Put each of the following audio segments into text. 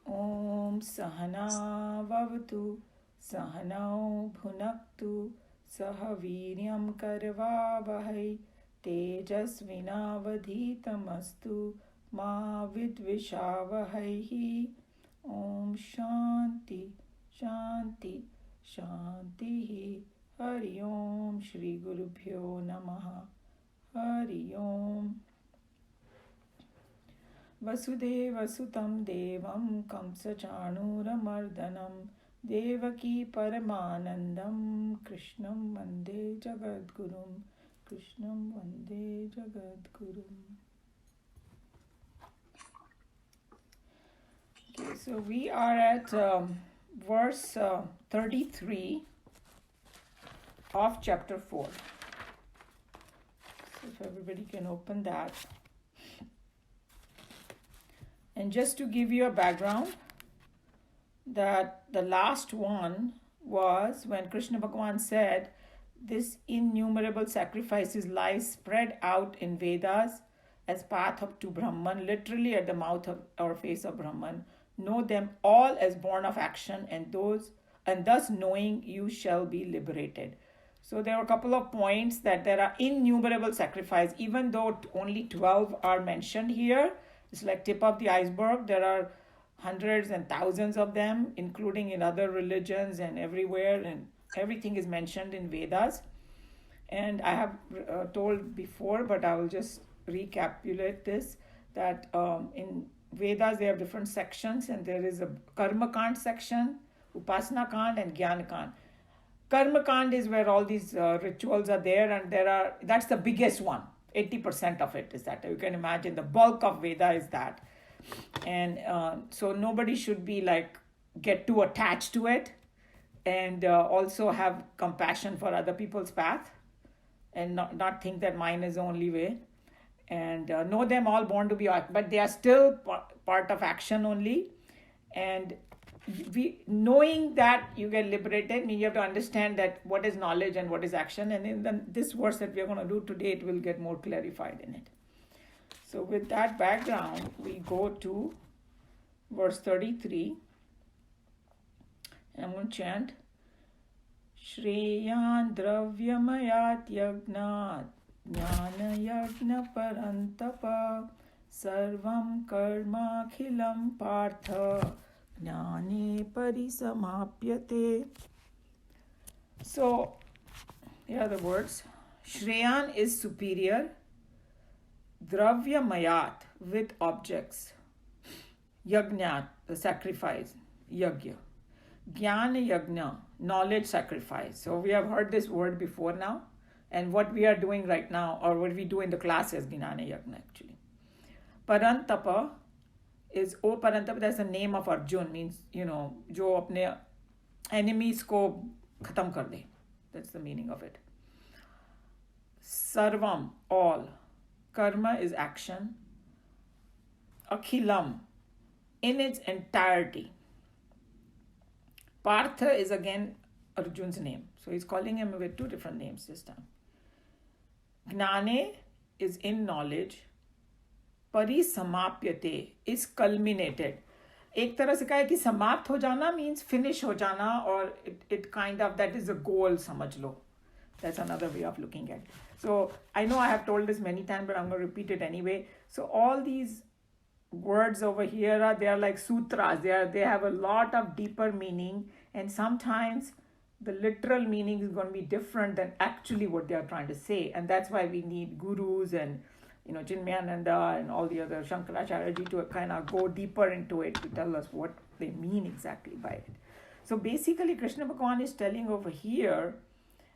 Om Sahana Vavatu Sahanau Bhunaktu Sahaviryam Karvavahai Tejasvinavadhitamastu Ma Vidvishavahai. Om Shanti Shanti Shanti. Hari Om Shri Gurubhyo Namaha. Hari Om. वसुदेवसुतं देवं कंसचाणूरमर्दनं देवकी परमानन्दं कृष्णं वन्दे जगद्गुरुं कृष्णं वन्दे जगद्गुरुम्. Okay, so we are at verse 33 of chapter 4. So if everybody can open that. And just to give you a background, that the last one was when Krishna Bhagavan said, this innumerable sacrifices lie spread out in Vedas as path up to Brahman, literally at the mouth of or face of Brahman. Know them all as born of action, and thus knowing you shall be liberated. So there are a couple of points that there are innumerable sacrifices, even though only 12 are mentioned here. It's like tip of the iceberg. There are hundreds and thousands of them, including in other religions and everywhere, and everything is mentioned in Vedas. And I have told before, but I will just recapitulate this, that in Vedas they have different sections, and there is a Karma Kand section, Upasana Kand, and Jnana Kand. Karma Kand is where all these rituals are there, and that's the biggest one. 80% of it is that. You can imagine the bulk of Veda is that. And so nobody should be get too attached to it, and also have compassion for other people's path, and not think that mine is the only way. And know them all born to be, but they are still part of action only. And knowing that you get liberated, you have to understand that what is knowledge and what is action. And in this verse that we are going to do today, it will get more clarified in it. So with that background, we go to verse 33. And I'm going to chant Shreyan Dravyamayat Yagnat Jnana Yagna Parantapa Sarvam Karma Khilam Partha Jnane Parisamapyate. So here are the words. Shreyan is superior. Dravya Mayat, with objects. Yajnat, the sacrifice. Yagya. Jnana Yagna, knowledge sacrifice. So we have heard this word before now. And what we are doing right now, or what we do in the class, is Jnana Yagna actually. Parantapa is Parantapa, that's the name of Arjun, means, jo apne enemies ko khatam kar de. That's the meaning of it. Sarvam, all. Karma is action. Akhilam, in its entirety. Partha is again Arjun's name. So he's calling him with two different names this time. Gnane is in knowledge. Parisamapyate is culminated. एक तरह से कहा है कि समाप्त हो जाना means finish हो जाना, or it kind of, that is a goal, समझ लो. That's another way of looking at it. So I know I have told this many times, but I'm going to repeat it anyway. So all these words over here they are like sutras. They have a lot of deeper meaning, and sometimes the literal meaning is going to be different than actually what they are trying to say. And that's why we need gurus and Chinmayananda and all the other Shankaracharya to kind of go deeper into it to tell us what they mean exactly by it. So basically Krishna Bhagavan is telling over here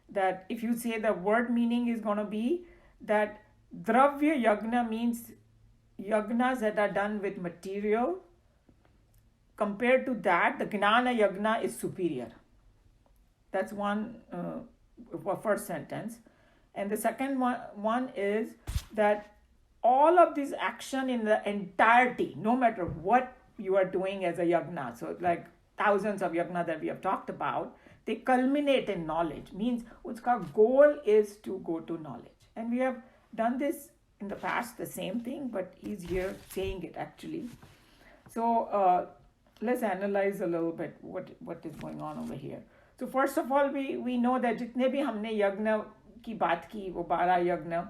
that if you say the word meaning is going to be that Dravya Yagna means yagnas that are done with material. Compared to that, the Gnana Yagna is superior. That's one first sentence. And the second one is that all of this action in the entirety, no matter what you are doing as a yagna, so like thousands of yagna that we have talked about, they culminate in knowledge. Means uska goal is to go to knowledge. And we have done this in the past, the same thing, but he's here saying it actually. So let's analyze a little bit what is going on over here. So first of all, we know that जितने भी हमने यज्ञ की बात की, वो 12 यज्ञ,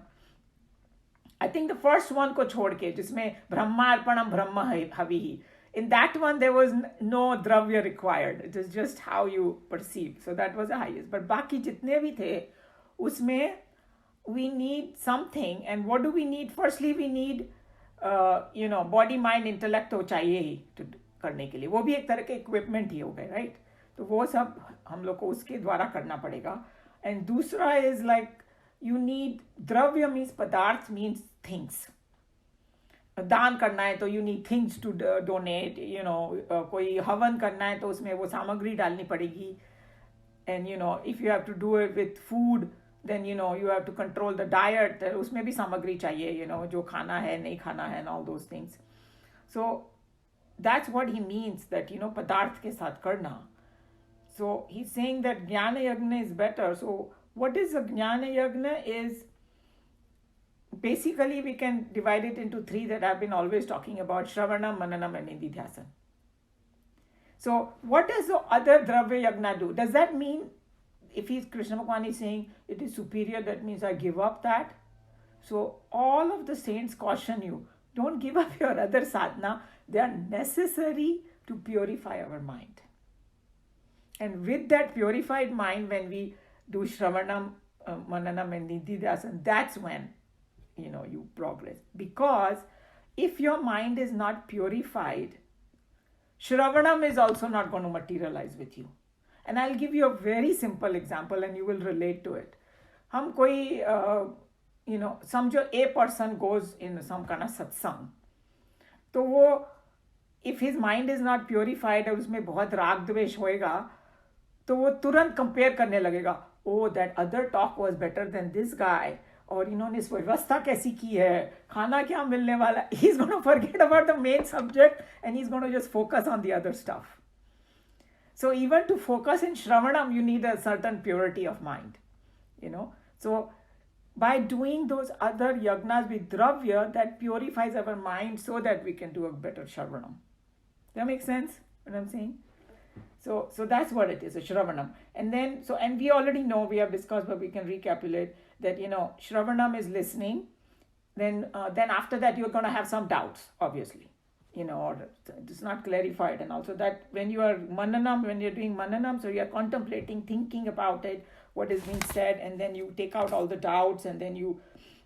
I think the first one को छोड़ के, जिसमें ब्रह्मार्पणम ब्रह्म हविः, in that one there was no dravya required. It is just how you perceive. So that was the highest. But बाकी जितने भी थे, उसमें we need something. And what do we need? Firstly, we need body, mind, intellect तो चाहिए ही करने के लिए. वो भी एक तरह के equipment ही हो गए, right? तो वो सब हम लोग को उसके द्वारा करना पड़ेगा. And दूसरा is like you need, द्रव्य means पदार्थ means things. दान करना है तो you need things to donate, कोई हवन करना है तो उसमें वो सामग्री डालनी पड़ेगी. And if you have to do it with food, then you have to control the diet. उसमें भी सामग्री चाहिए, जो खाना है नहीं खाना है and all those things. So that's what he means, that पदार्थ के साथ करना. So he's saying that jnana yagna is better. So what is a jnana yagna is, basically we can divide it into 3 that I've been always talking about: Shravanam, Mananam, and Nididhyasana. So what does the other Dravya Yagna do? Does that mean, if Krishna Bhagavan is saying it is superior, that means I give up that? So all of the saints caution you, don't give up your other sadhana. They are necessary to purify our mind. And with that purified mind, when we do Shravanam, Mananam, and Nididhyasana, that's when you progress. Because if your mind is not purified, Shravanam is also not going to materialize with you. And I'll give you a very simple example and you will relate to it. हम कोई समझो a person goes in some kind of satsang, तो वो, if his mind is not purified और उसमें बहुत राग द्वेष होएगा, तो वो तुरंत कंपेयर करने लगेगा, oh that other talk was better than this guy, और इन्होंने इस व्यवस्था कैसी की है, खाना क्या मिलने वाला. He's going to forget about the main subject and he's going to just focus on the other stuff. So even to focus in Shravanam, you need a certain purity of mind. So by doing those other yagnas with dravya, that purifies our mind so that we can do a better Shravanam. Does that make sense what I'm saying? So that's what it is, a Shravanam. And then, and we already know, we have discussed, but we can recapitulate that, Shravanam is listening. Then after that, you're going to have some doubts, obviously, or it's not clarified. And also that when you're doing Mananam, so you're contemplating, thinking about it, what is being said, and then you take out all the doubts, and then you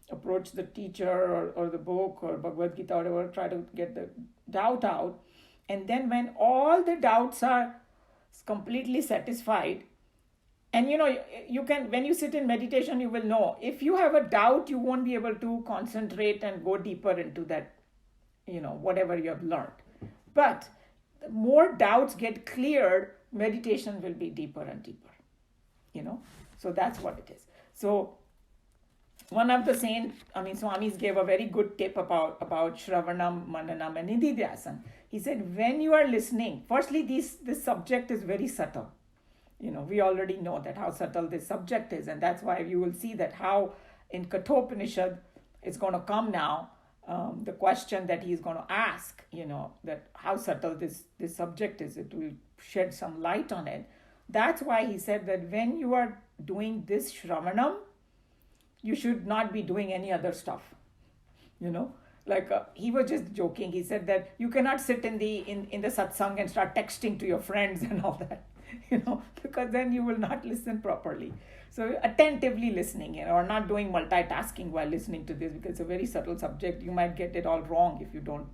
approach the teacher or the book or Bhagavad Gita or whatever, try to get the doubt out. And then when all the doubts are completely satisfied, and you can, when you sit in meditation, you will know, if you have a doubt, you won't be able to concentrate and go deeper into that, whatever you have learned. But the more doubts get cleared, meditation will be deeper and deeper, so that's what it is. So one of the saints, Swamis gave a very good tip about Shravanam, Mananam, and Nididhyasana. He said, when you are listening, firstly, this subject is very subtle. We already know that how subtle this subject is, and that's why you will see that how in Kathopanishad it's going to come now, the question that he's going to ask, that how subtle this subject is, it will shed some light on it. That's why he said that when you are doing this Shravanam, you should not be doing any other stuff, Like he was just joking. He said that you cannot sit in the satsang and start texting to your friends and all that, because then you will not listen properly. So attentively listening, or not doing multitasking while listening to this, because it's a very subtle subject. You might get it all wrong if you don't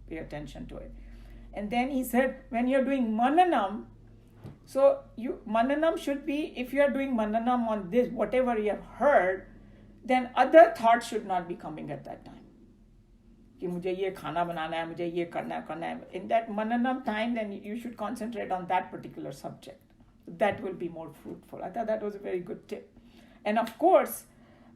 pay attention to it. And then he said, when you're doing Mananam, so Mananam should be, if you are doing Mananam on this, whatever you have heard, then other thoughts should not be coming at that time. कि मुझे ये खाना बनाना है, मुझे ये करना है. In that Mananam time, then you should concentrate on that particular subject. That will be more fruitful. I thought that was a very good tip. And of course,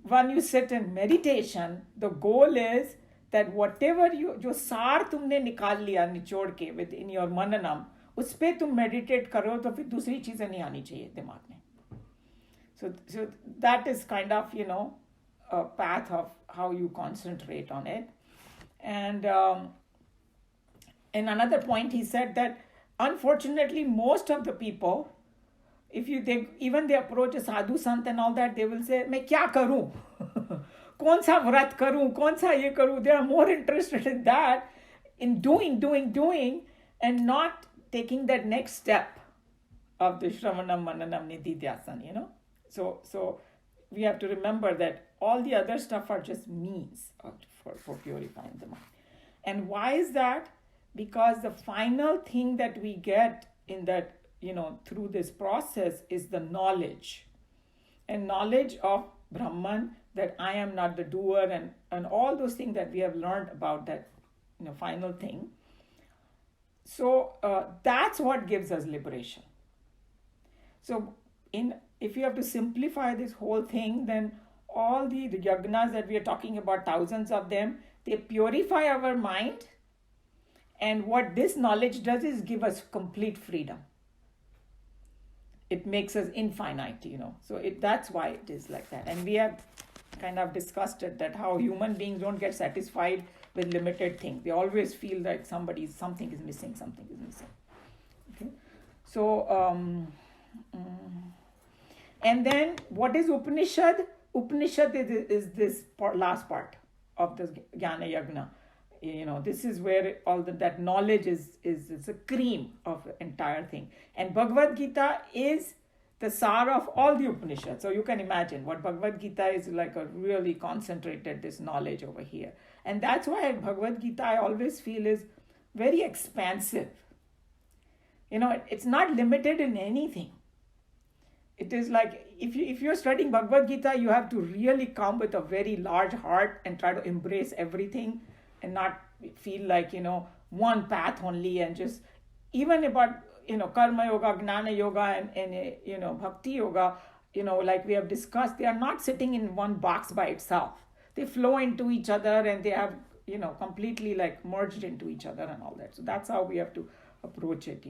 when you sit in meditation, the goal is that whatever जो सार तुमने निकाल लिया निचोड़ के within your Mananam, उस पे तुम meditate करो तो फिर दूसरी चीजें नहीं आनी चाहिए दिमाग में. So that is kind of, a path of how you concentrate on it. And another point, he said that unfortunately, most of the people, if you they approach a sadhu sant and all that, they will say, मैं क्या करूं? कौन सा व्रत करूं? कौन सा ये करूं? They are more interested in that, in doing, and not taking that next step of the Shravanam, Mananam, Nididhyasana, So we have to remember that all the other stuff are just means for purifying the mind. And why is that? Because the final thing that we get in that, through this process is the knowledge. And knowledge of Brahman, that I am not the doer, and all those things that we have learned about that, final thing. So that's what gives us liberation. So if you have to simplify this whole thing, then all the yagnas that we are talking about, thousands of them, they purify our mind. And what this knowledge does is give us complete freedom. It makes us infinite, So that's why it is like that. And we have kind of discussed it, that how human beings don't get satisfied with limited things. They always feel like something is missing. Okay. So, and then what is Upanishad? Upanishad is this last part of the Jnana Yagna. This is where all that knowledge is a cream of the entire thing. And Bhagavad Gita is the sar of all the Upanishads. So you can imagine what Bhagavad Gita is like, a really concentrated this knowledge over here. And that's why Bhagavad Gita, I always feel, is very expansive. It's not limited in anything. It is like, if you're studying Bhagavad Gita, you have to really come with a very large heart and try to embrace everything and not feel like, one path only, and just, even about, karma yoga, gnana yoga, and bhakti yoga, like we have discussed, they are not sitting in one box by itself. They flow into each other, and they have, completely like merged into each other and all that. So that's how we have to approach it,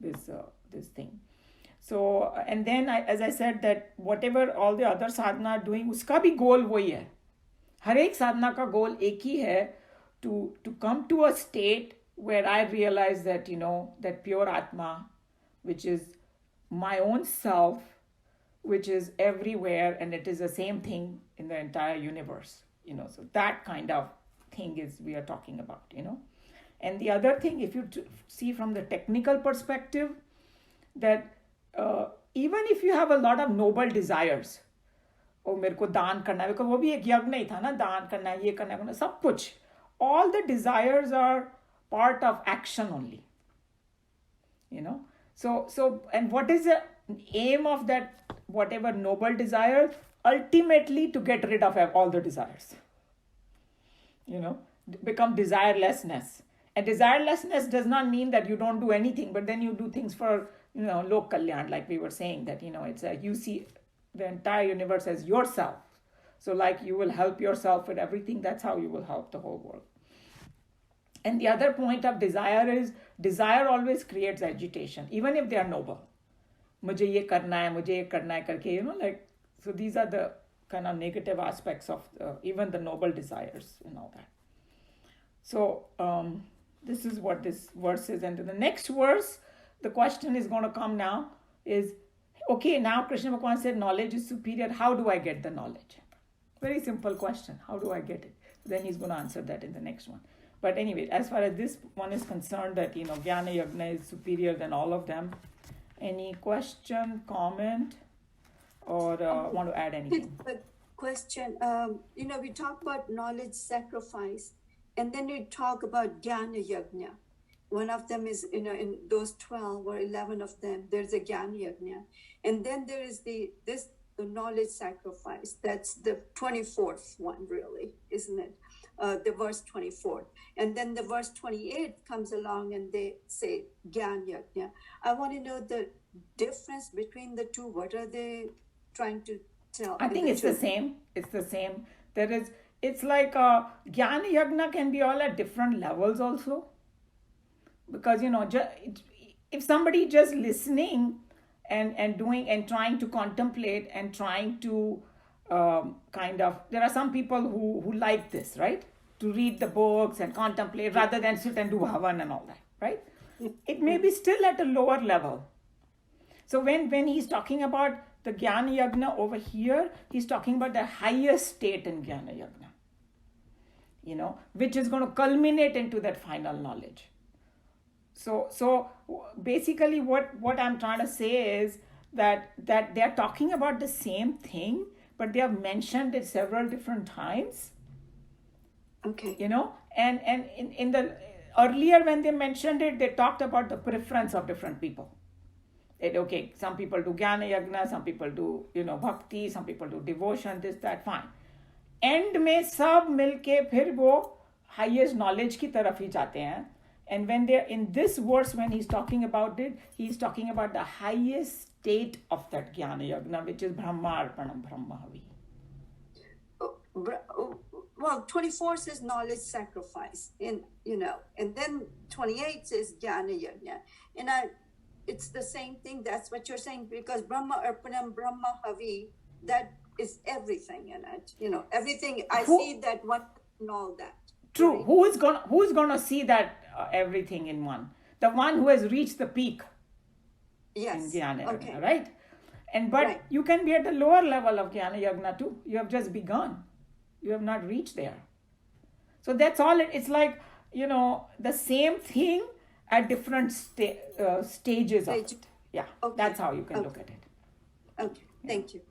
this thing. So, and then as I said, that whatever all the other sadhana are doing, uska bhi goal wahi hai. हर एक साधना का गोल एक ही है, to come to a state where I realize that, that pure Atma, which is my own self, which is everywhere, and it is the same thing in the entire universe, So that kind of thing is we are talking about, And the other thing, if you see from the technical perspective, that even if you have a lot of noble desires, मेरे को दान करना है, वो भी एक यज्ञ ही था ना, दान करना है, ये करना है, सब कुछ, all the desires are part of action only, so and what is the aim of that whatever noble desire? Ultimately to get rid of all the desires, become desirelessness. And desirelessness does not mean that you don't do anything, but then you do things for lok kalyan, like we were saying, that it's you see the entire universe as yourself. So like you will help yourself with everything, that's how you will help the whole world. And the other point of desire is, desire always creates agitation, even if they are noble. मुझे ये करना है करके, like, so these are the kind of negative aspects of even the noble desires and all that. So this is what this verse is. And in the next verse, the question is going to come now is, okay, now Krishna Bhagavan said knowledge is superior. How do I get the knowledge? Very simple question. How do I get it? Then he's going to answer that in the next one. But anyway, as far as this one is concerned, that, Jnana Yagna is superior than all of them. Any question, comment, or want to add anything? Question. We talk about knowledge sacrifice, and then we talk about Jnana Yagna. One of them is, in those 12 or 11 of them, there's a Jnana Yagna. And then there is the knowledge sacrifice. That's the 24th one, really, isn't it? The verse 24. And then the verse 28 comes along and they say Jnana Yagna. I want to know the difference between the two. What are they trying to tell? I think it's the same. It's the same. It's like Jnana Yagna can be all at different levels also. Because, if somebody just listening and doing and trying to contemplate and trying to there are some people who like this, right? To read the books and contemplate rather than sit and do bhavan and all that, right? it may be still at a lower level. So when he's talking about the Jnana Yagna over here, he's talking about the highest state in Jnana Yagna, which is going to culminate into that final knowledge. So basically what I'm trying to say is that they're talking about the same thing, but they have mentioned it several different times. Okay. And in the earlier when they mentioned it, they talked about the preference of different people. Some people do Jnana Yagna, some people do bhakti, some people do devotion, this, that, fine. End में सब मिलके फिर वो highest knowledge की तरफ ही जाते हैं. And when they're in this verse, when he's talking about it, he's talking about the highest state of that Jnana Yagna, which is Brahmarpanam Brahmahavi. Well, 24 says knowledge sacrifice, and then 28 says Jnana Yagna. And it's the same thing. That's what you're saying, because Brahma Arpanam Brahma Havi, that is everything in it. Everything. I see that one and all that. True. Right? Who's gonna see that everything in one? The one who has reached the peak. Yes. In Jnana Yagna, okay. Right? But right. You can be at the lower level of Jnana Yagna too. You have just begun. You have not reached there. So that's all. It's like the same thing at different stages of it. Yeah, okay. That's how you can look at it. Okay, thank you.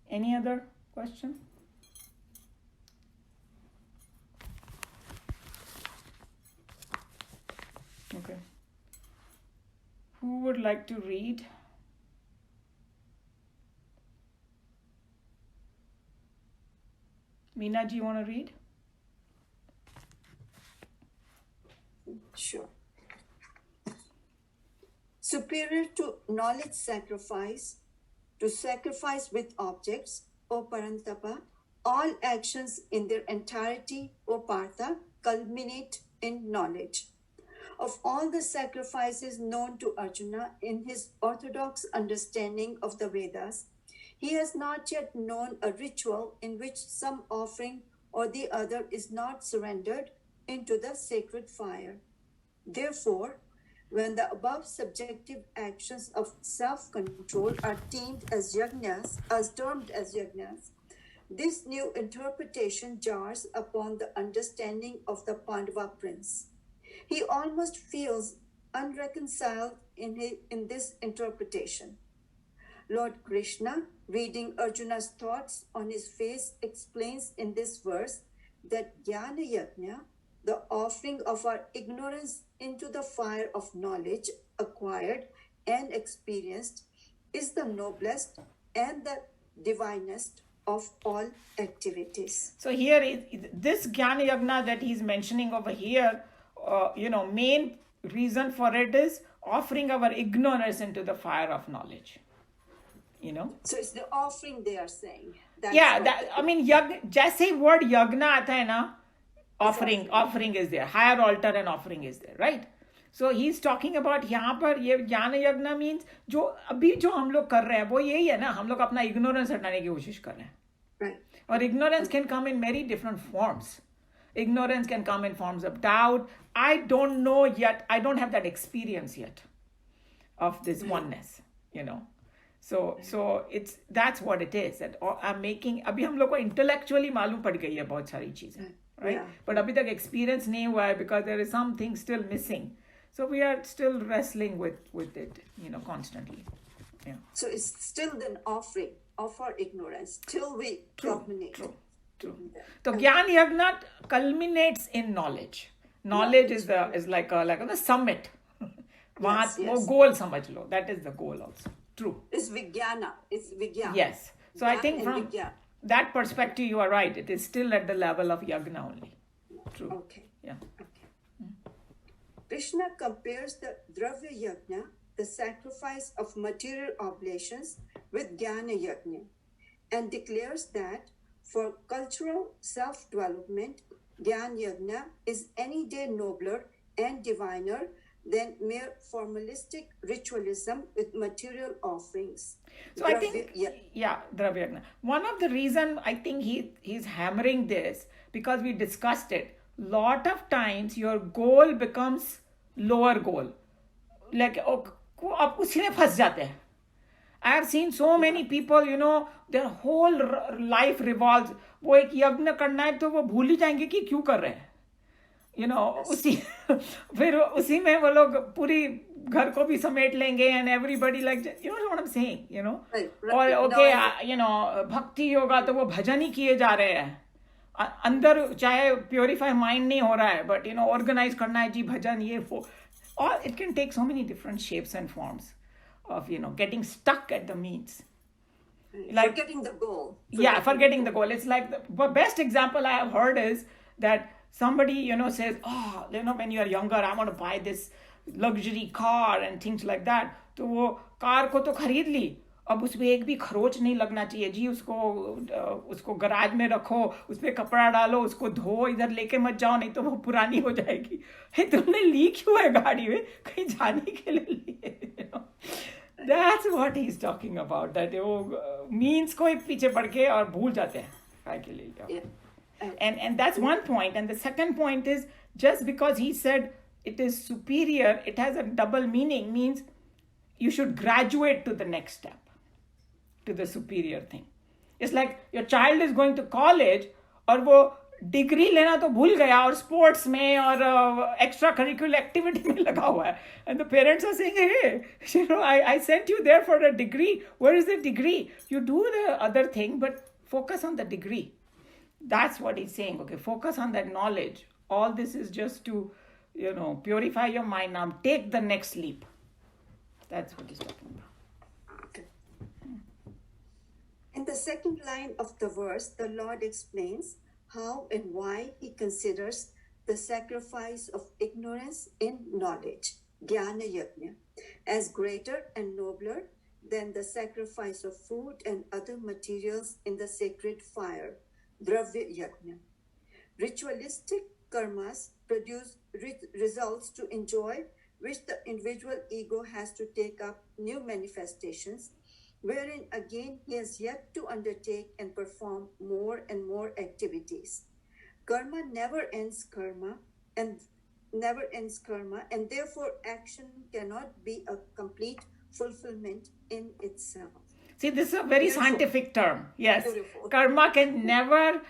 Any other question? Okay. Who would like to read? Meena, do you want to read? Sure. Superior to knowledge sacrifice, to sacrifice with objects, O Parantapa, all actions in their entirety, O Partha, culminate in knowledge. Of all the sacrifices known to Arjuna in his orthodox understanding of the Vedas, he has not yet known a ritual in which some offering or the other is not surrendered into the sacred fire. Therefore, when the above subjective actions of self-control are termed as yajnas, this new interpretation jars upon the understanding of the Pandava prince. He almost feels unreconciled in this interpretation. Lord Krishna, reading Arjuna's thoughts on his face, explains in this verse that Jnana Yajna, the offering of our ignorance into the fire of knowledge acquired and experienced, is the noblest and the divinest of all activities. So here, this Jnana Yajna that he's mentioning over here, main reason for it is offering our ignorance into the fire of knowledge. So it's the offering they are saying. जैसे word yagna आता है ना, offering is there, higher altar and offering is there, right? So he's talking about यहाँ पर ये ज्ञान यज्ञ means जो हम लोग कर रहे हैं वो यही है ना, हम लोग अपना ignorance हटाने की कोशिश कर रहे हैं. Right. Or ignorance can come in many different forms. Ignorance can come in forms of doubt. I don't know yet. I don't have that experience yet of this oneness, So that's what it is. That I'm making. अभी हम लोग को intellectually मालूम पड़ गई है बहुत सारी चीजें, right? Yeah. But अभी तक experience नहीं हुआ है because there is something still missing. So we are still wrestling with it, constantly. Yeah. So it's still an offering of our ignorance till we culminate. True. So Jnana Yajna culminates in knowledge. Knowledge is like the summit. Yes. वो goal समझ लो. That is the goal also. True. It's Vijnana. Yes. So I think from that perspective, you are right. It is still at the level of Yagna only. True. Okay. Yeah. Okay. Krishna compares the Dravya Yajna, the sacrifice of material oblations, with Jnana Yajna, and declares that for cultural self-development, Jnana Yajna is any day nobler and diviner than mere formalistic ritualism with material offerings. So I think, Dravya Yajna. One of the reason I think he's hammering this, because we discussed it, lot of times your goal becomes lower goal. Like, अब उसी में फंस जाते हैं. I have seen so many people, their whole life revolves. वो एक यज्ञ करना है तो वो भूल ही जाएंगे कि क्यों कर रहे हैं. उसी फिर उसी में वो लोग पूरी घर को भी समेट लेंगे and everybody like, what I'm saying, और okay, भक्ति योगा तो वो भजन ही किए जा रहे हैं. अंदर चाहे प्योरीफाई माइंड नहीं हो रहा है, बट ऑर्गेनाइज करना है जी भजन ये वो. Or it can take so many different shapes and forms of getting stuck at the means, like forgetting the goal. Forgetting the goal. It's like the best example I have heard is that somebody says, oh, when you are younger I want to buy this luxury car and things like that. तो वो car को तो खरीद ली, अब उसमें एक भी खरोच नहीं लगना चाहिए जी. उसको गराज में रखो, उसमें कपड़ा डालो, उसको धो, इधर लेके मत जाओ नहीं तो वो पुरानी हो जाएगी. तुमने ली क्यों है गाड़ी में? कहीं जाने के लिए लिए. That's what he's talking about. That वो means को पीछे पड़ के और भूल जाते हैं काय के लिए. And that's one point. And the second point is, just because he said it is superior, it has a double meaning. Means you should graduate to the next step, to the superior thing. It's like your child is going to college और वो degree लेना तो भूल गया और sports में और extra curricular activity में लगा हुआ है. And the parents are saying, hey I sent you there for a degree, where is the degree? You do the other thing but focus on the degree. That's what he's saying. Okay, focus on that knowledge. All this is just to purify your mind. Now take the next leap. That's what he's talking about. In the second line of the verse, the Lord explains how and why he considers the sacrifice of ignorance in knowledge, Jnana Yajna, as greater and nobler than the sacrifice of food and other materials in the sacred fire, Dravya Yajna. Ritualistic karmas produce results to enjoy, which the individual ego has to take up new manifestations, wherein again he has yet to undertake and perform more and more activities. Karma never ends karma, and therefore action cannot be a complete fulfillment in itself. See, this is a very scientific term. Yes. Beautiful. Karma can never,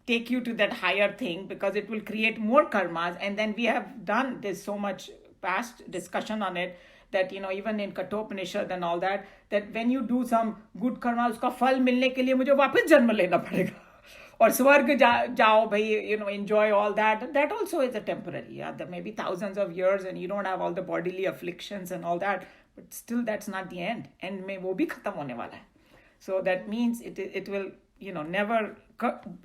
take you to that higher thing, because it will create more karmas. And then we have done this so much past discussion on it, that even in Kathopanishad and all that when you do some good karma, उसका फल मिलने के लिए मुझे वापस जन्म लेना पड़ेगा और स्वर्ग जाओ भाई, enjoy all that. That also is a temporary. There may be thousands of years and you don't have all the bodily afflictions and all that, but still that's not the end. End में वो भी खत्म होने वाला है. So that means it will never,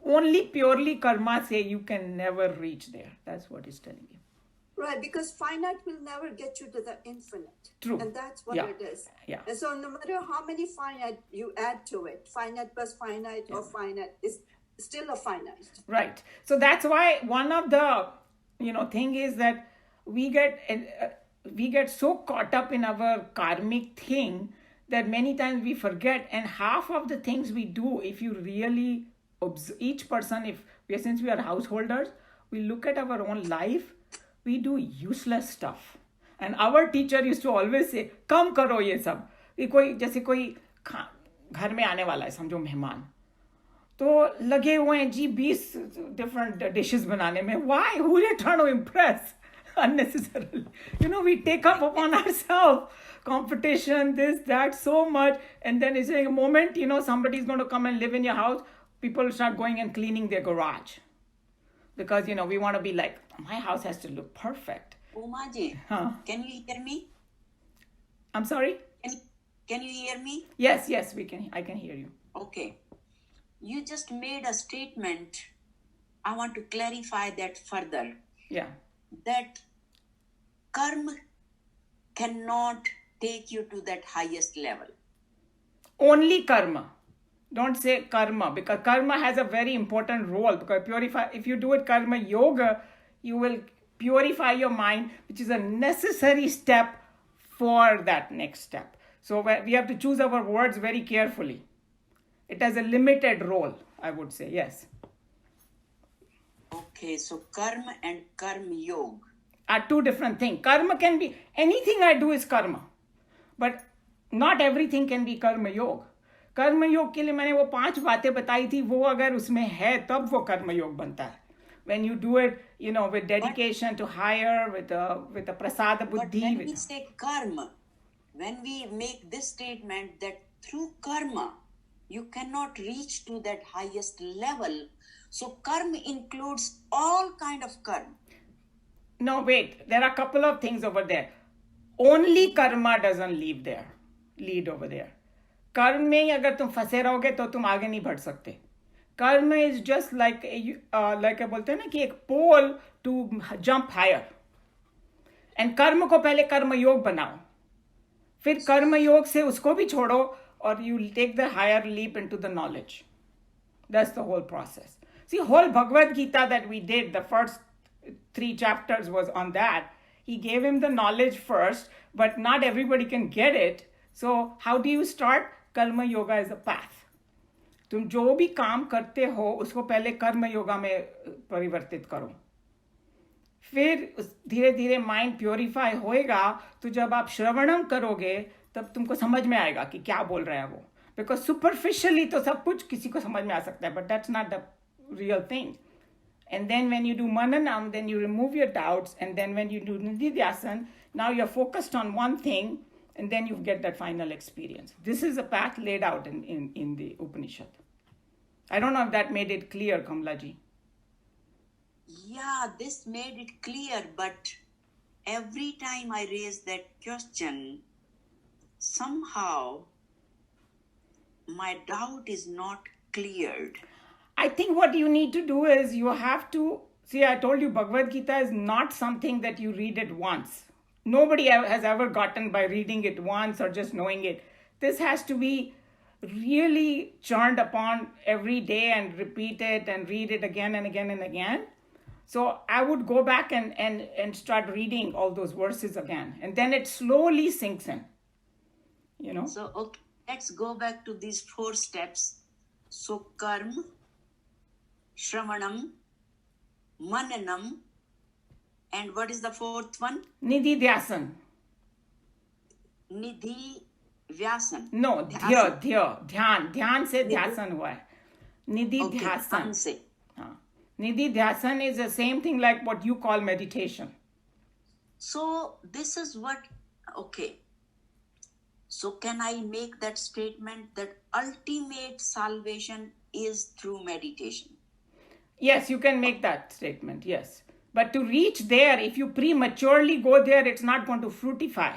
only purely karma say you can never reach there. That's what he's telling you. Right, because finite will never get you to the infinite. True. And that's what it is. Yeah. And so no matter how many finite you add to it, finite plus finite or finite is still a finite. Right. So that's why one of the, thing is that we get so caught up in our karmic thing that many times we forget. And half of the things we do, if you really observe each person, since we are householders, we look at our own life, we do useless stuff. And our teacher used to always say, कम करो ये सब. जैसे कोई घर में आने वाला है, समझो मेहमान, तो लगे हुए हैं जी 20 different dishes बनाने में. Why? Who are you trying to impress? Unnecessarily. We take up upon ourselves competition, this, that, so much. And then it's a moment, somebody's going to come and live in your house, people start going and cleaning their garage. Because, we want to be like, my house has to look perfect. Uma ji, can you hear me? I'm sorry? Can you hear me? Yes, I can hear you. Okay. You just made a statement. I want to clarify that further. Yeah. That karma cannot take you to that highest level. Only karma. Don't say karma, because karma has a very important role. Because if you do it karma yoga, you will purify your mind, which is a necessary step for that next step. So we have to choose our words very carefully. It has a limited role, I would say, yes. Okay, so karma and karma yoga. are two different things. Karma can be, anything I do is karma. But not everything can be कर्म योग. कर्म योग के लिए मैंने वो 5 बातें बताई थी, वो अगर उसमें है तब वो कर्म योग बनता है. When you do it, with dedication to higher, with a prasada But buddhi. when we say karma, when we make this statement that through karma, you cannot reach to that highest level. So karma includes all kind of karma. No, wait. There are a couple of things over there. Only karma doesn't lead over there. कर्म में ही अगर तुम फंसे रहोगे तो तुम आगे नहीं बढ़ सकते. कर्म इज जस्ट लाइक बोलते हैं ना कि एक pole to jump higher. And कर्म को पहले कर्म योग बनाओ, फिर कर्म योग से उसको भी छोड़ो और you take the higher leap into the knowledge. That's the whole process. See whole Bhagavad Gita that we did, the first 3 chapters was on that. He gave him the knowledge first, but not everybody can get it. So how do you start? Karma yoga is a path. तुम जो भी काम करते हो उसको पहले कर्म योगा में परिवर्तित करो, फिर धीरे धीरे माइंड प्योरीफाई होएगा. तो जब आप श्रवणम करोगे तब तुमको समझ में आएगा कि क्या बोल रहे हैं वो. बिकॉज सुपरफिशियली तो सब कुछ किसी को समझ में आ सकता है, but that's not the real thing. And then when you do mananam, then you remove your doubts. And then when you do nididhyasan, now you're focused on one thing, and then you get that final experience. This is a path laid out in the Upanishad. I don't know if that made it clear, Kamlaji. Yeah, this made it clear, but every time I raise that question, somehow my doubt is not cleared. I think what you need to do is you have to see, I told you Bhagavad Gita is not something that you read it once. Nobody has ever gotten by reading it once or just knowing it. This has to be really churned upon every day and repeat it and read it again and again and again. So I would go back and start reading all those verses again. And then it slowly sinks in. So, okay, let's go back to these 4 steps. So, karma, Shravanam, Mananam, and what is the 4th one? Nididhyasan. Nidhi Vyasan. No, dhyan. Dhyan से ध्यासन हुआ है. Nididhyasan. Okay, से. Nididhyasan is the same thing like what you call meditation. So, this is what, okay. So, can I make that statement that ultimate salvation is through meditation? Yes, you can make that statement, yes. But to reach there, if you prematurely go there, it's not going to fructify.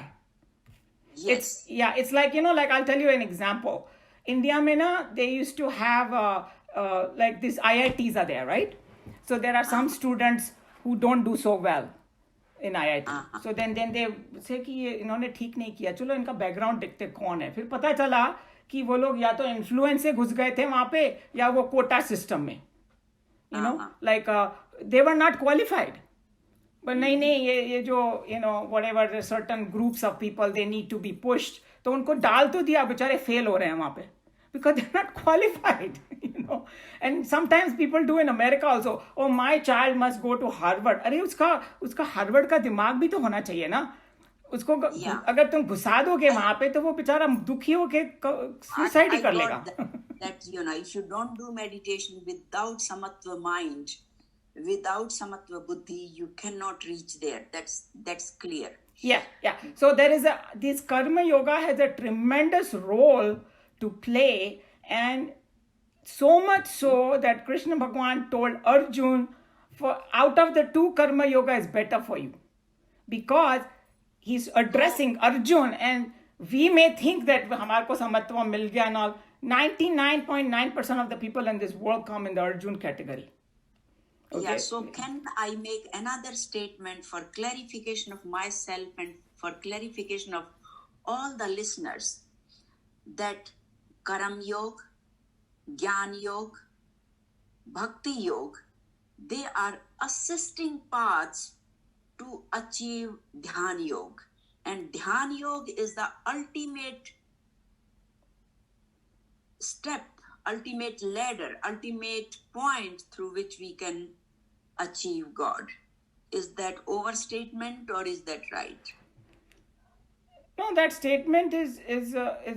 Yes. It's like, like I'll tell you an example. India mein they used to have like these IITs are there, right? So there are some students who don't do so well in IIT. So then they say कि इन्होंने ठीक नहीं किया, चलो इनका background देखते कौन है. फिर पता चला कि वो लोग या तो इन्फ्लुएंस से घुस गए थे वहां पे या वो कोटा सिस्टम में. Like they were not qualified. But नहीं ये जो whatever certain groups of people they need to be pushed, तो उनको डाल तो दिया, बेचारे फेल हो रहे हैं वहां पे because they're not qualified. And sometimes people do in America also. Oh, my child must go to Harvard. अरे उसका हार्वर्ड का दिमाग भी तो होना चाहिए ना. उसको अगर तुम घुसा दोगे वहां पे तो वो बेचारा दुखी होके सुसाइड ही कर लेगा. That if you don't do meditation without samatva mind, without samatva buddhi, you cannot reach there. That's clear. Yeah. So this karma yoga has a tremendous role to play, and so much so that Krishna Bhagavan told Arjun, out of the 2, karma yoga is better for you, because he's addressing Arjun. And we may think that hamar ko samatva mil gaya and all. 99.9% of the people in this world come in the Arjun category. Okay? Yeah, so can I make another statement for clarification of myself and for clarification of all the listeners, that Karam Yoga, Gyan Yoga, Bhakti Yoga, they are assisting paths to achieve Dhyan Yoga. And Dhyan Yoga is the ultimate step, ultimate ladder, ultimate point through which we can achieve God. Is that overstatement or is that right? No, that statement is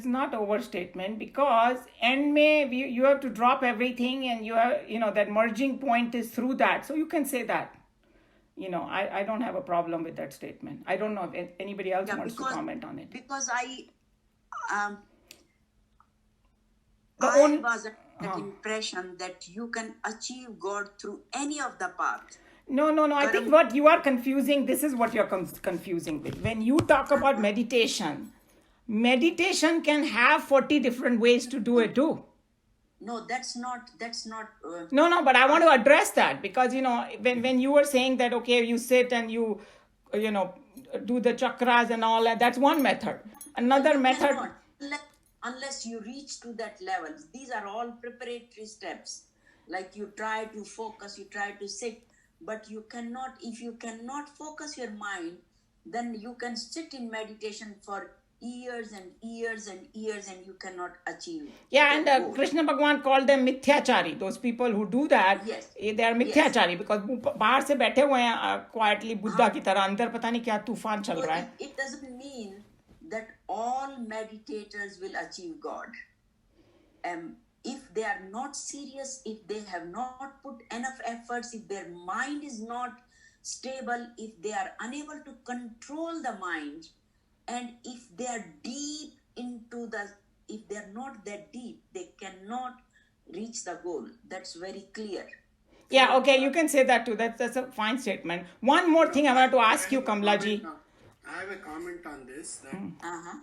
not overstatement, because end may you have to drop everything, and that merging point is through that. So you can say that. I don't have a problem with that statement. I don't know if anybody else wants to comment on it. Because I The I only was under that impression that you can achieve God through any of the path. No. I think what you are confusing, this is what you're confusing with. When you talk about meditation can have 40 different ways to do it too. No, that's not. No, but I want to address that, because, when you were saying that, okay, you sit and you do the chakras and all that, that's one method. Another method. Cannot, unless you reach to that level. These are all preparatory steps. Like you try to focus, you try to sit, but you cannot, if you cannot focus your mind, then you can sit in meditation for years and years and years, and you cannot achieve. Yeah, and Krishna Bhagwan called them mithyachari. Those people who do that, yes, they are mithyachari, because बाहर से बैठे हुए हैं quietly Buddha की तरह, अंदर पता नहीं क्या तूफान चल रहा है. It doesn't mean that all meditators will achieve God. If they are not serious, if they have not put enough efforts, if their mind is not stable, if they are unable to control the mind, and if they are deep into if they are not that deep, they cannot reach the goal. That's very clear. Yeah, okay, you can say that too. That's a fine statement. One more thing I want to ask you, Kamlaji. I have a comment on this, that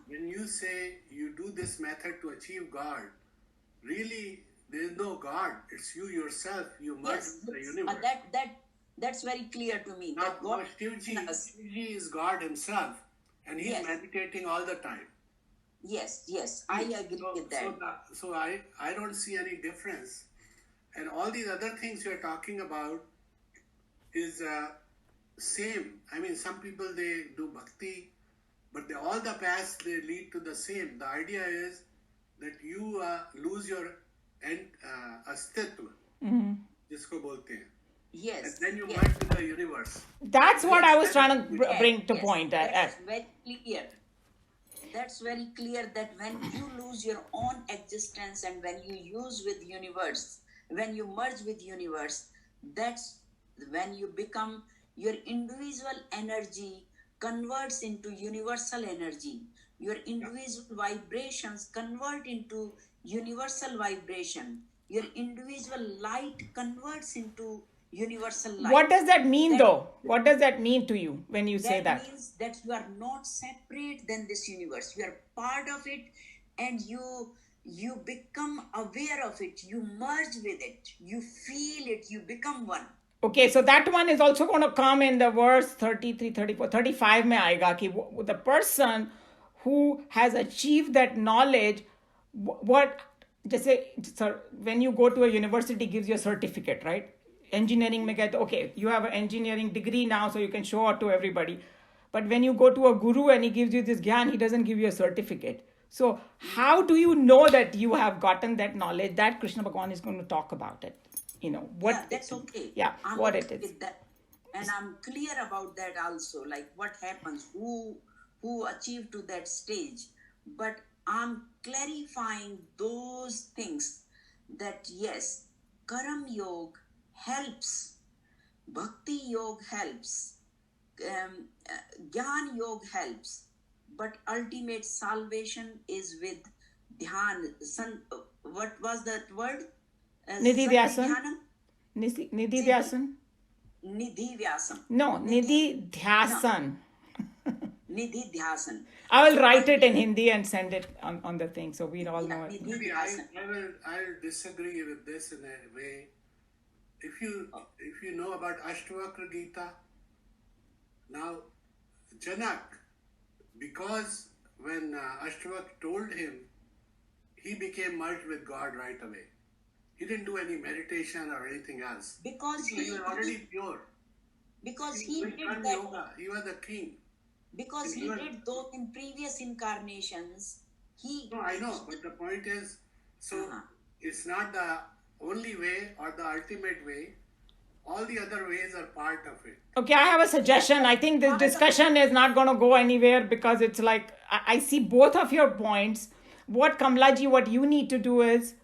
when you say you do this method to achieve God, really there is no God. It's you yourself. You merge with the universe. That's very clear to me. Now, Shivji is God himself, and he's meditating all the time. Yes, I agree with that. So I don't see any difference. And all these other things you're talking about is same. I mean, some people, they do bhakti, but all the paths, they lead to the same. The idea is that you lose your astitva, jisko bolte hain. Yes. And then you merge with the universe. That's what I was trying to bring to point. That's very clear. That's very clear that when you lose your own existence and when you use with universe, when you merge with universe, that's when you become, your individual energy converts into universal energy. Your individual vibrations convert into universal vibration. Your individual light converts into universal light. What does that mean, though? What does that mean to you when you say that? That means that you are not separate than this universe. You are part of it, and you become aware of it. You merge with it. You feel it. You become one. Okay, so that one is also going to come in the verse 33, 34, 35 mein aayega ki the person who has achieved that knowledge, when you go to a university, gives you a certificate, right? Engineering mein kehte, okay, you have an engineering degree now, so you can show it to everybody. But when you go to a guru and he gives you this gyan, he doesn't give you a certificate. So how do you know that you have gotten that knowledge? That Krishna Bhagwan is going to talk about it. That's okay. Yeah, I'm what okay it is. with that. And I'm clear about that also, like what happens, who achieved to that stage. But I'm clarifying those things, that yes, Karam Yoga helps, Bhakti Yoga helps, Gyan Yoga helps, but ultimate salvation is with Dhyan. What was that word? Nidhi Dhyasan. Nidhi Dhyasan. Nidhi Vyasam. No, Nidhi Dhyasan. Nidhi Dhyasan. I will write it in Hindi and send it on the thing, so we all know it. Maybe I'll disagree with this in a way. If you know about Ashtavakra Gita, now Janak, because when Ashtavakra told him, he became merged with God right away. He didn't do any meditation or anything else. Because he was already pure. Because he did that. Yoga. He was the king. Because he did those in previous incarnations. No, I know, but the point is, so it's not the only way or the ultimate way, All the other ways are part of it. Okay, I have a suggestion. I think this discussion is not going to go anywhere because it's like, I see both of your points. What Kamlaji, what you need to do is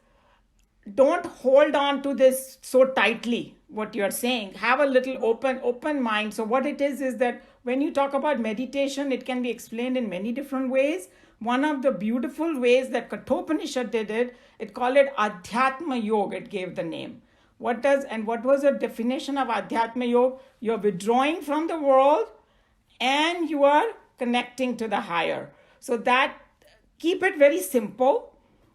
don't hold on to this so tightly, what you're saying. Have a little open mind. So what it is that when you talk about meditation, it can be explained in many different ways. One of the beautiful ways that Kathopanishad did it called it Adhyatma Yoga. It gave the name. What was the definition of Adhyatma Yoga? You're withdrawing from the world and you are connecting to the higher. So that, keep it very simple,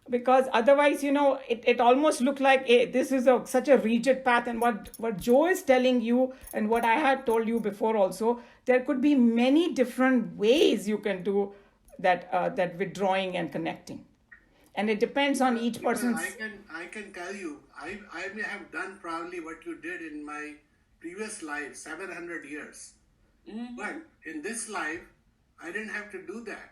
because otherwise, it almost looked like, hey, this is such a rigid path. And what Joe is telling you, and what I had told you before also, there could be many different ways you can do that withdrawing and connecting. And it depends on each person's... I can tell you, I may have done probably what you did in my previous life, 700 years. But in this life, I didn't have to do that.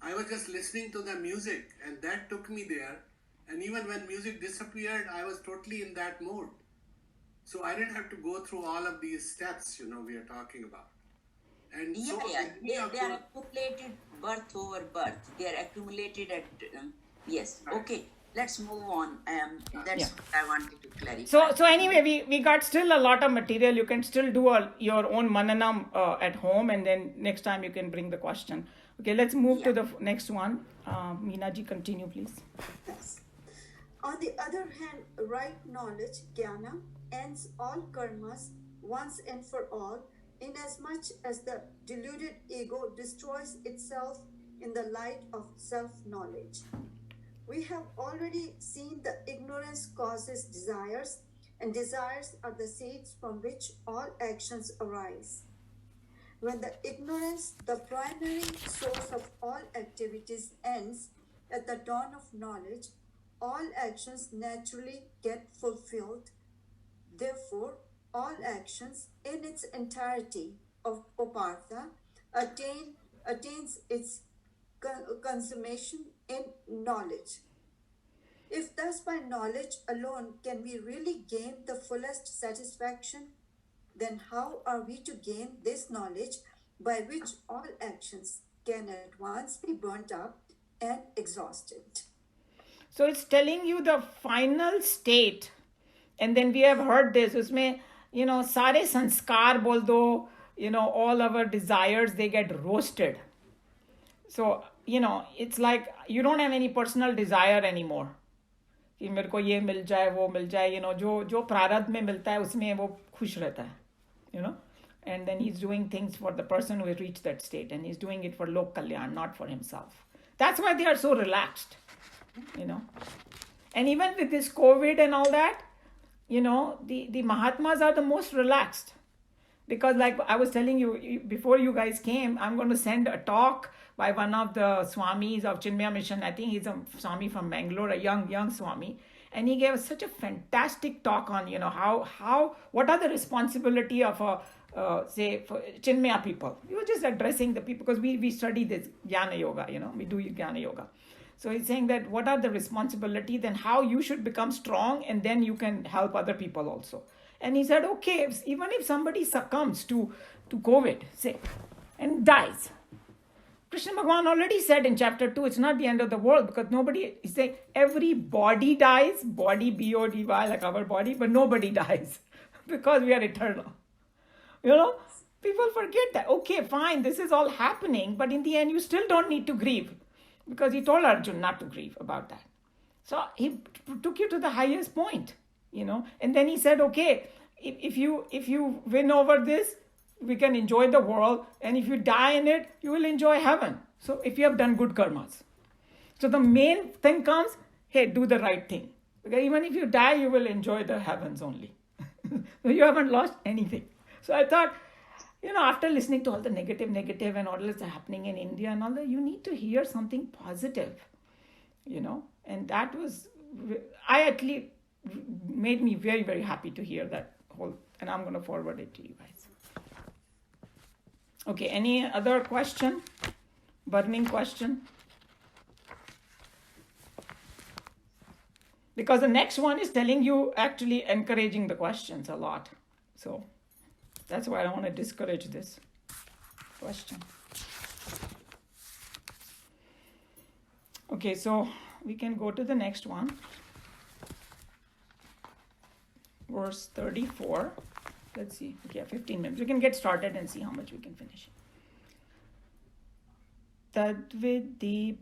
I was just listening to the music, and that took me there. And even when music disappeared, I was totally in that mode. So I didn't have to go through all of these steps, we are talking about. And Yeah, so yeah. many of They are those- accumulated birth over birth. They are accumulated at yes. Right. Okay, let's move on. That's Yeah. what I wanted to clarify. So anyway, we got still a lot of material. You can still do your own mananam at home, and then next time you can bring the question. Okay, let's move to the next one. Meenaji, continue, please. Yes. On the other hand, right knowledge, jnana, ends all karmas once and for all, inasmuch as the deluded ego destroys itself in the light of self-knowledge. We have already seen that ignorance causes desires, and desires are the seeds from which all actions arise. When the ignorance, the primary source of all activities, ends at the dawn of knowledge, all actions naturally get fulfilled. Therefore, all actions in its entirety of Upartha attains its consummation in knowledge. If thus by knowledge alone can we really gain the fullest satisfaction, then how are we to gain this knowledge by which all actions can at once be burnt up and exhausted? So it's telling you the final state. And then we have heard this. Usme, sare sanskar bol do, all our desires, they get roasted. So, it's like you don't have any personal desire anymore. कि मेरे को ये मिल जाए वो मिल जाए जो प्रारब्ध में मिलता है उसमें वो खुश रहता है and then he's doing things for the person who has reached that state, and he's doing it for lok kalyan, not for himself. That's why they are so relaxed, and even with this COVID and all that, the Mahatmas are the most relaxed, because like I was telling you before you guys came, I'm going to send a talk by one of the Swamis of Chinmaya Mission. I think he's a Swami from Bangalore, a young Swami. And he gave us such a fantastic talk on, what are the responsibility of say, for Chinmaya people. We were just addressing the people, because we study this Jnana Yoga, we do Jnana Yoga. So he's saying that what are the responsibility, then how you should become strong, and then you can help other people also. And he said, okay, even if somebody succumbs to COVID, say, and dies, Krishna Bhagavan already said in chapter 2, it's not the end of the world, because he said every body dies, body B-O-D-Y, like our body, but nobody dies because we are eternal. People forget that. Okay, fine, this is all happening, but in the end, you still don't need to grieve, because he told Arjuna not to grieve about that. So he took you to the highest point, and then he said, okay, if you win over this, we can enjoy the world, and if you die in it, you will enjoy heaven. So if you have done good karmas. So the main thing comes, hey, do the right thing. Because even if you die, you will enjoy the heavens only. So you haven't lost anything. So I thought, after listening to all the negative and all that's happening in India and all that, you need to hear something positive, and that was, at least made me very, very happy to hear that whole, and I'm going to forward it to you guys. Okay, any other question? Burning question? Because the next one is telling you, actually encouraging the questions a lot. So that's why I don't want to discourage this question. Okay, so we can go to the next one. Verse 34. Let's see. Okay, 15 minutes. We can get started and see how much we can finish. Tadvidhi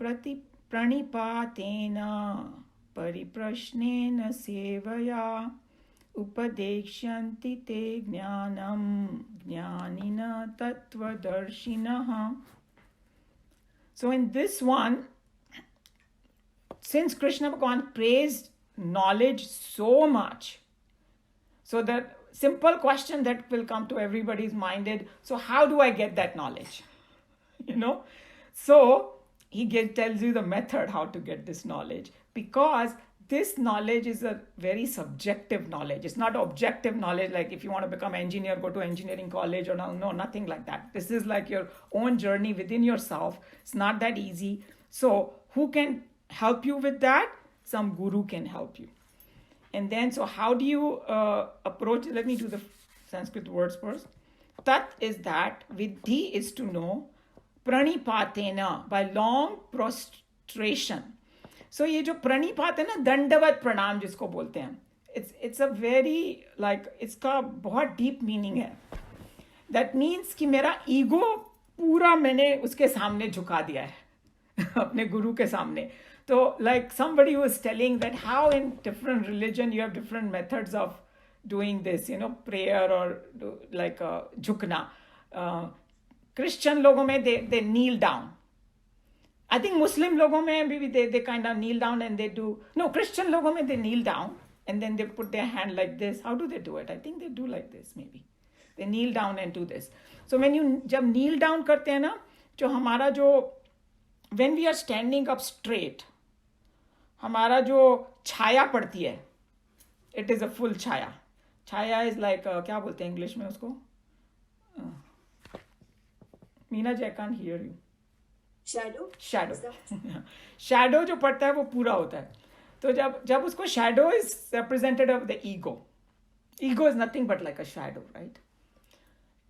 pranipatena pariprashnena sevaya upadekshanti te jnanam jnanina tattvadarshinaha. So in this one, since Krishna Bhagavan praised knowledge so much, so that simple question that will come to everybody's mind is, so how do I get that knowledge? So he tells you the method how to get this knowledge, because this knowledge is a very subjective knowledge. It's not objective knowledge, like if you want to become an engineer, go to engineering college, or no, nothing like that. This is like your own journey within yourself. It's not that easy. So who can help you with that? Some guru can help you. And then, so how do you approach? Let me do the Sanskrit words first. Tat is that, vidhi is to know, pranipatena, by long prostration. So ये जो प्रणिपात है ना, दंडवत प्रणाम जिसको बोलते हैं, it's a very, like, इसका बहुत deep meaning है. That means कि मेरा ego पूरा मैंने उसके सामने झुका दिया है अपने गुरु के सामने. So like somebody was telling that how in different religion you have different methods of doing this, prayer or like jhukna. Christian logo mein they kneel down. I think Muslim logo mein maybe they kind of kneel down and they do. No, Christian logo mein they kneel down and then they put their hand like this. How do they do it? I think they do like this maybe. They kneel down and do this. So when you jab kneel down karte hain na, jo hamara jo, when we are standing up straight, हमारा जो छाया पड़ती है, it is a full Chhaya. Chhaya is like क्या बोलते हैं English में उसको? Meena ji, I can't hear you. Shadow. Shadow जो पड़ता है वो पूरा होता है. तो जब उसको shadow is representative of the ego. Ego is nothing but like a shadow, right?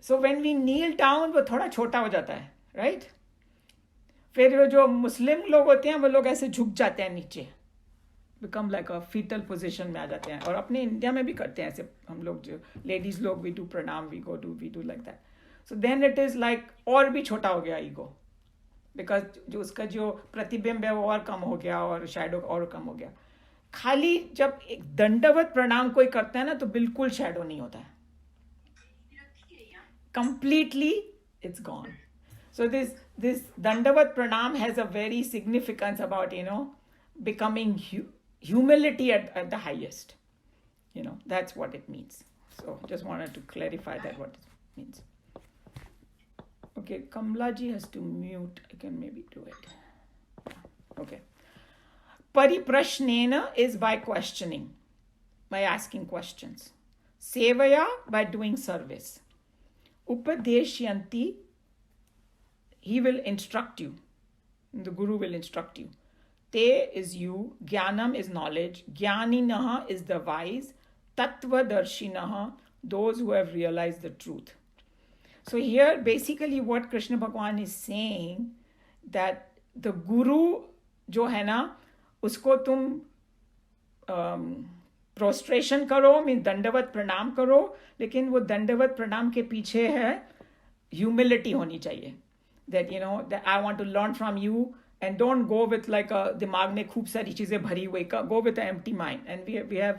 So when we kneel down, वो थोड़ा छोटा हो जाता है, right? फिर जो मुस्लिम लोग होते हैं वो लोग ऐसे झुक जाते हैं नीचे, become like a fetal position में आ जाते हैं. और अपने इंडिया में भी करते हैं ऐसे हम लोग, जो लेडीज लोग, we do pranam, we do like that. So then it is like और भी छोटा हो गया ego, because जो उसका जो प्रतिबिंब है वो और कम हो गया और शैडो और कम हो गया. खाली जब एक दंडवत प्रणाम कोई करता है ना, तो बिल्कुल शैडो नहीं होता है, completely it's gone. So this Dandavat Pranam has a very significance about, becoming humility at the highest. That's what it means. So just wanted to clarify that what it means. Okay, Kamlaji has to mute. I can maybe do it. Okay. Pariprashnena is by questioning, by asking questions. Sevaya, by doing service. Upadeshyanti, he will instruct you. The guru will instruct you. Te is you. Jnanam is knowledge. Jnaninaha is the wise. Tattvadarshinaha, those who have realized the truth. So here basically what Krishna Bhagavan is saying, that the guru जो है ना, उसको तुम prostration करो, mean दंडवत प्रणाम करो, लेकिन वो दंडवत प्रणाम के पीछे है ह्यूमिलिटी होनी चाहिए. That that I want to learn from you, and don't go with like a दिमाग में खूब सारी चीजें भरी हुई. Go with an empty mind. And we have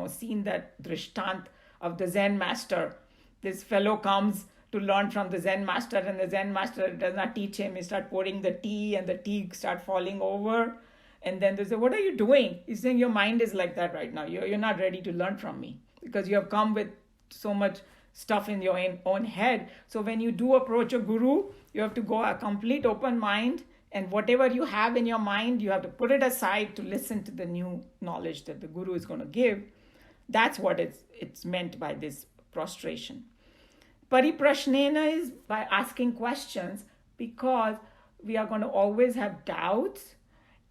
seen that drishtant of the Zen master. This fellow comes to learn from the Zen master, and the Zen master does not teach him. He start pouring the tea, and the tea start falling over. And then they say, what are you doing? He's saying, your mind is like that right now. You're not ready to learn from me, because you have come with so much stuff in your own head. So when you do approach a guru, you have to go a complete open mind, and whatever you have in your mind, you have to put it aside to listen to the new knowledge that the guru is going to give. That's what it's meant by this prostration. Pariprashnena is by asking questions, because we are going to always have doubts,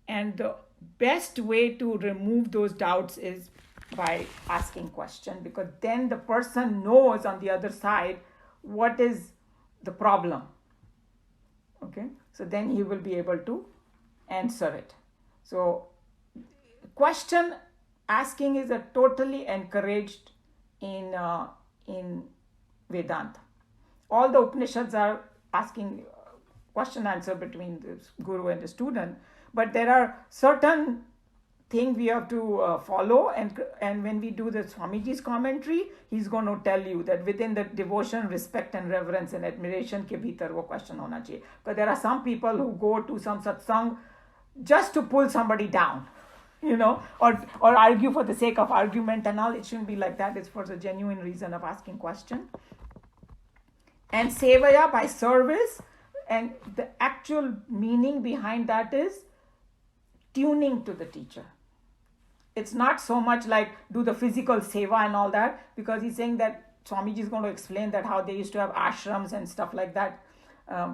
and the best way to remove those doubts is by asking question, because then the person knows on the other side what is the problem. Okay, so then he will be able to answer it. So question asking is a totally encouraged in Vedanta. All the Upanishads are asking question answer between the guru and the student, but there are certain thing we have to follow, and when we do the Swamiji's commentary, he's going to tell you that within the devotion, respect and reverence and admiration ke bhitar wo question hona chahiye. But there are some people who go to some satsang just to pull somebody down, or argue for the sake of argument and all. It shouldn't be like that. It's for the genuine reason of asking question. And sevaya, by service, and the actual meaning behind that is tuning to the teacher. It's not so much like do the physical seva and all that, because he's saying that Swamiji is going to explain that how they used to have ashrams and stuff like that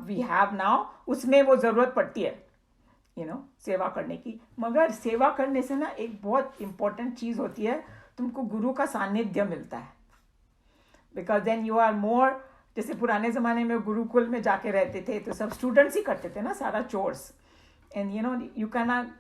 we have now. उसमें वो ज़रूरत पड़ती है, सेवा करने की. मगर सेवा करने से ना एक बहुत इम्पोर्टेंट चीज़ होती है, तुमको गुरु का सानिध्य मिलता है. Because then you are more, जैसे पुराने ज़माने में गुरुकुल में जाके रहते थे तो सब स्टूडेंट्स ही करते थे ना सारा चोर्स. And you can